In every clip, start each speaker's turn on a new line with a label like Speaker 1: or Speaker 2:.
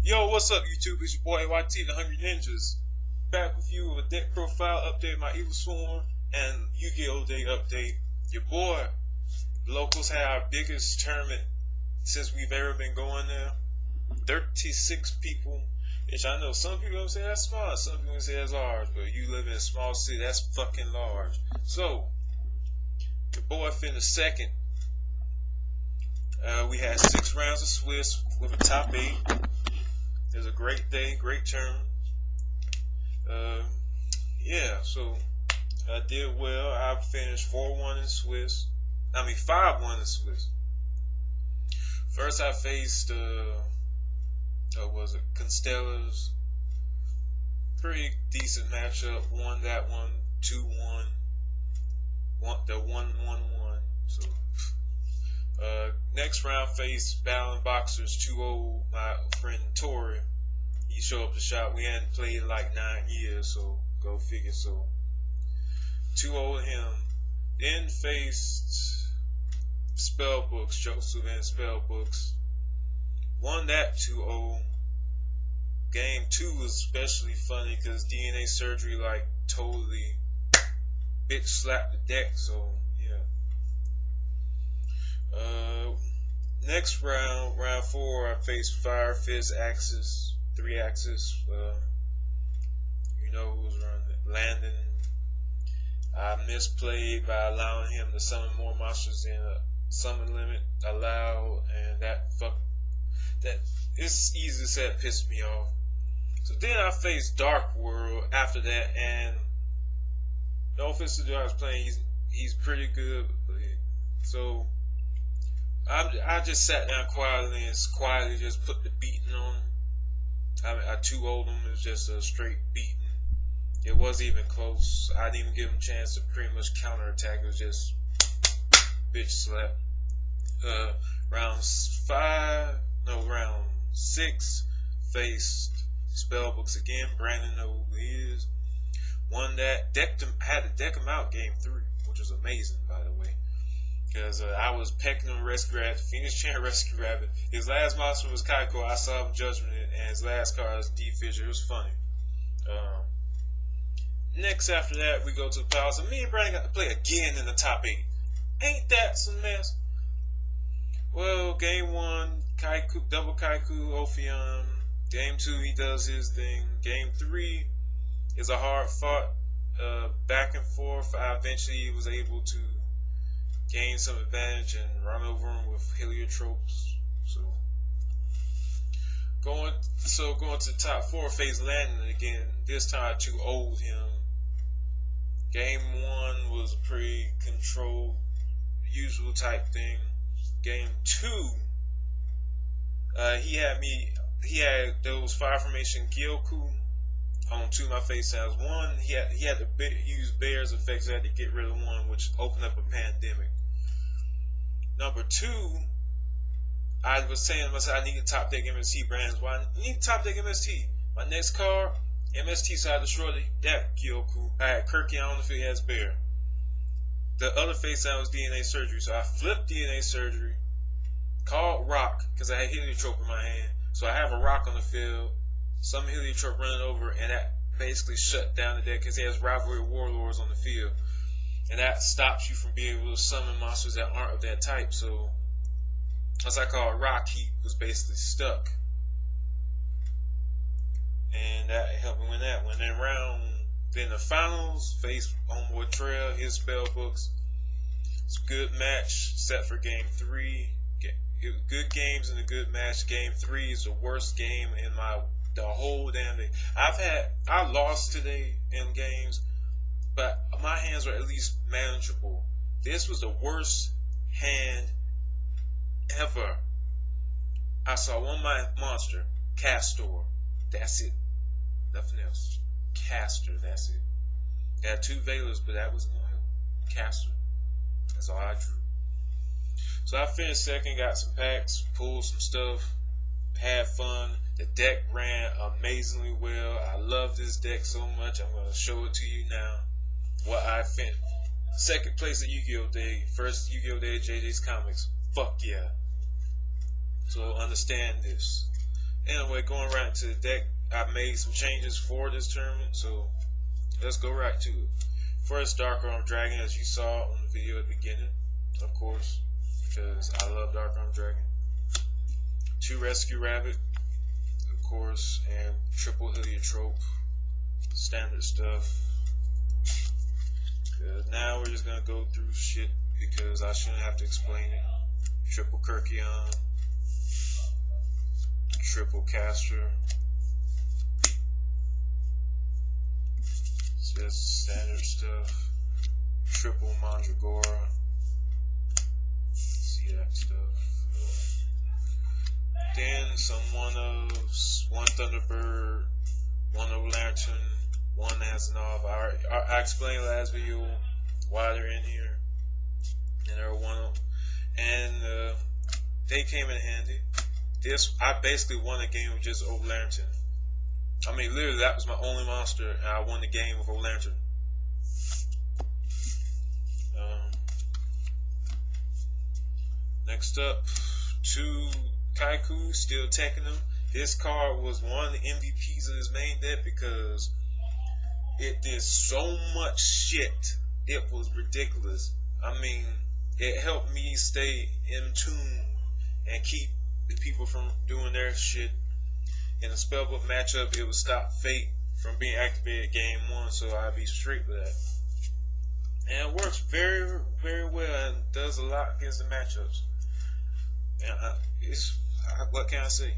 Speaker 1: Yo, what's up, YouTube? It's your boy AYT, the hunGRYninJAZ. Back with you with a deck profile update, my Evilswarm, and Yugioh Day update. Your boy, the locals had our biggest tournament since we've ever been going there. 36 people, which I know some people gonna say that's small, some people gonna say that's large, but you live in a small city, that's fucking large. So, your boy finished second. We had 6 rounds of Swiss with a top 8. It was a great day, great tournament. Yeah, so I did well. I finished 4-1 in Swiss. 5-1 in Swiss. First I faced, Constella's. Pretty decent matchup. Won that one, 2-1. The 1-1-1. So, next round faced Battling Boxers 2-0, my friend Tori. He showed up to shop. We hadn't played in like 9 years, so go figure. So 2-0 him. Then faced Spellbooks, Joseph and Spellbooks. Won that 2-0. Game 2 was especially funny because DNA surgery like totally bitch slapped the deck, so next round, round 4, I faced Fire Fist Axis, 3 Axis. You know who was running it. Landon. I misplayed by allowing him to summon more monsters than a summon limit allowed, and that it's easy to say it pissed me off. So then I faced Dark World after that, and no offense to the dude I was playing, he's pretty good. So I just sat down quietly and quietly just put the beating on him. I 2-0'd him. It was just a straight beating. It wasn't even close. I didn't even give him a chance to pretty much counterattack. It was just bitch slap. Round 6 faced Spellbooks again. Brandon knows who he is. Won that. Had to deck him out game 3, which was amazing, by the way. Because I was pecking him Rescue Rabbit, Phoenix Chain Rescue Rabbit. His last monster was Kaiko. I saw him Judgment, and his last card was D Fisher. It was funny. Next after that, we go to the Palace, and me and Brandon got to play again in the top 8. Ain't that some mess? Well, game 1, Kaiku, double Kaiku, Ophion. Game 2, he does his thing. Game 3 is a hard fought back and forth. I eventually was able to gain some advantage and run over him with heliotropes. So going to the top 4, phase Landon again. This time I 2-0'd him. Game 1 was a pretty controlled, usual type thing. Game 2, he had those fire formation Gyoku on 2 of my face sounds. 1, he had to use Bear's effects. I had to get rid of 1, which opened up a pandemic. Number 2, I was saying to myself, I need to top deck MST brands. Why I need to top deck MST? My next card, MST, so I destroyed that Gyoku. I had Kirky on the field, he has Bear. The other face sound was DNA Surgery, so I flipped DNA Surgery, called Rock, because I had Heliotrope in my hand. So I have a Rock on the field, some Heliotrope running over, and that basically shut down the deck because he has Rivalry Warlords on the field. And that stops you from being able to summon monsters that aren't of that type. So, as I call it, Rock, he was basically stuck. And that helped me win that one. Then the finals, faced Homeboy Trail, his Spellbooks. It's a good match set for game 3. Good games in a good match. Game 3 is the worst game in the whole damn day. I lost today in games, but my hands were at least manageable. This was the worst hand ever. I saw one monster, Castor. That's it. Nothing else. Castor, that's it. I had 2 Veilers, but that was no help. Castor. That's all I drew. So I finished second, got some packs, pulled some stuff, had fun. The deck ran amazingly well. I love this deck so much. I'm going to show it to you now. What I finished. Second place at Yugioh Day. First Yugioh Day at JJ's Comics. Fuck yeah. So understand this. Anyway, going right into the deck, I made some changes for this tournament, so let's go right to it. First, Dark Arm Dragon, as you saw on the video at the beginning, of course, because I love Dark Arm Dragon. 2 Rescue Rabbit, of course, and triple Heliotrope, standard stuff. Now we're just gonna go through shit because I shouldn't have to explain it. Triple Kirkion, triple Castor, just standard stuff. Triple Mandragora, see that stuff. Then some one-ofs, 1 Thunderbird, 1 Lantern, 1 Azanov. I explained last video why they're in here, and they're one of them, and they came in handy. I basically won a game with just Old Lantern. I mean, literally, that was my only monster, and I won the game with Old Lantern. Next up, 2 Kaiku, still taking them. This card was one of the MVPs of this main deck because it did so much shit. It was ridiculous. I mean, it helped me stay in tune and keep the people from doing their shit. In a spellbook matchup, it would stop Fate from being activated game 1, so I'd be straight with that. And it works very, very well and does a lot against the matchups. And what can I say?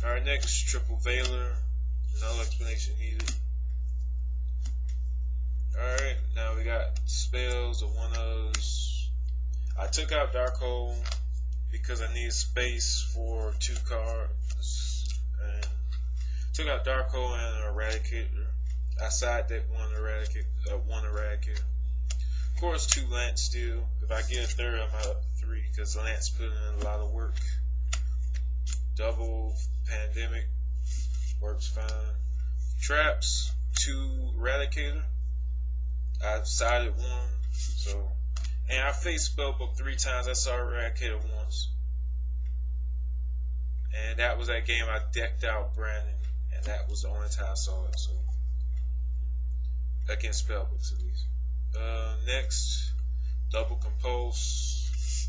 Speaker 1: Alright, next, Triple Veiler. No explanation needed. Alright, now we got spells of 1-ofs. I took out Darkhold because I needed space for 2 cards. And took out Darkhold and an Eradicator. I side decked one Eradicator. Of course, 2 Lance still. If I get a third, I'm up 3 because Lance put in a lot of work. Double Pandemic works fine. Traps, 2 Eradicator. I sided 1, so, and I faced Spellbook 3 times. I saw Eradicator once, and that was that game I decked out Brandon, and that was the only time I saw it. So against Spellbooks at least. Next, Double Compulse,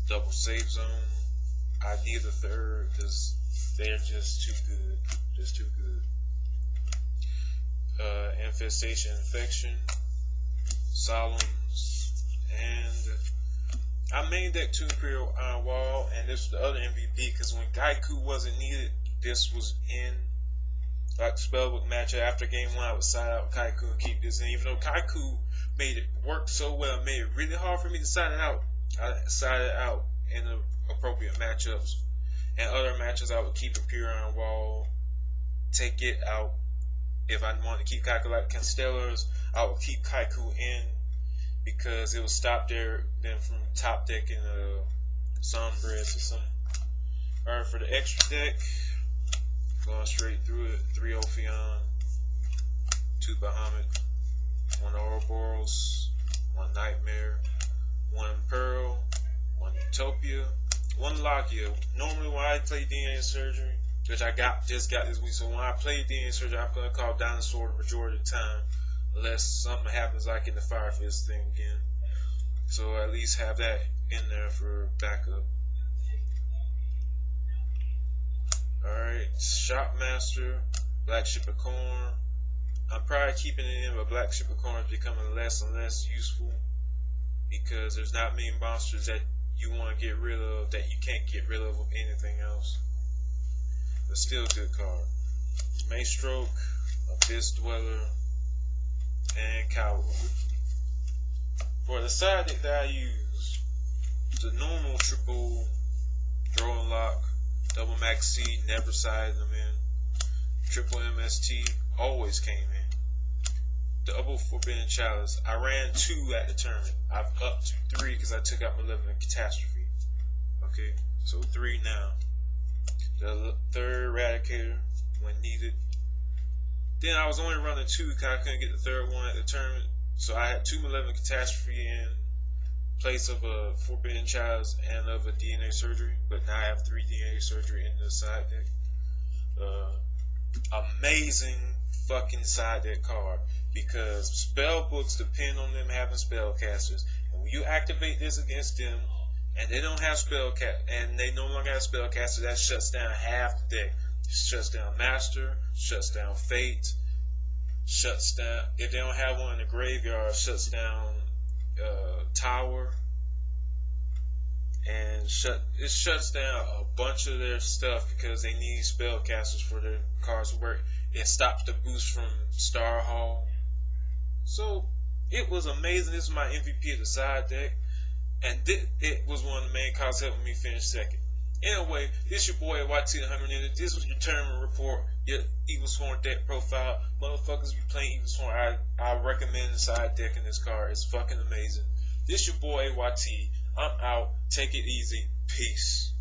Speaker 1: Double Save Zone. I need a third because they're just too good, Infestation, Infection, Solemns, and I main deck 2 Imperial Iron Wall, and this was the other MVP because when Kaiku wasn't needed, this was in. Like the spellbook matchup after game 1, I would side out Kaiku and keep this in. Even though Kaiku made it work so well, made it really hard for me to side it out. I sided it out in the appropriate matchups. And other matches, I would keep Imperial Iron Wall, take it out. If I wanted to keep Kaiku like Constellars, I would keep Kaiku in because it would stop them from top decking Sombreads or something. Alright, for the extra deck, going straight through it, 3 Ophion, 2 Bahamut, 1 Ouroboros, 1 Nightmare, 1 Pearl, 1 Utopia, 1 Logia. Normally when I play DNA Surgery, which I just got this week, so when I play DNA Surgery, I'm going to call Dinosaur the majority of the time, unless something happens like in the Fire Fist thing again. So at least have that in there for backup. Alright, Shopmaster, Black Ship of Corn. I'm probably keeping it in, but Black Ship of Corn is becoming less and less useful because there's not many monsters that you want to get rid of that you can't get rid of with anything else. But still a good card. Maystroke, Abyss Dweller, and Cowboy. For the side deck that I use, the normal triple Throw and Lock, Double Max C, never sided them in. Triple MST always came in. Double Forbidden Chalice. I ran 2 at the tournament. I've upped to 3 because I took out my Malevolent Catastrophe. Okay, so 3 now. The third Eradicator when needed. Then I was only running 2 because I couldn't get the third one at the tournament. So I had 2 Malevolent Catastrophe in, place of a hunGRYninJAZ and of a DNA surgery, but now I have 3 DNA surgery in the side deck. Amazing fucking side deck card, because spell books depend on them having spellcasters, and when you activate this against them and they don't have and they no longer have spellcasters, that shuts down half the deck. It shuts down Master, shuts down Fate, shuts down, if they don't have one in the graveyard, shuts down Tower, and it shuts down a bunch of their stuff because they need spellcasters for their cards to work. It stops the boost from Star Hall. So it was amazing. This is my MVP of the side deck, and it was one of the main causes helping me finish second. Anyway, this your boy AYT the hunGRYninJAZ. This was your tournament report, your Evilswarm deck profile. Motherfuckers, if you playing Evilswarm, I recommend the side deck in this card. It's fucking amazing. This your boy AYT. I'm out. Take it easy. Peace.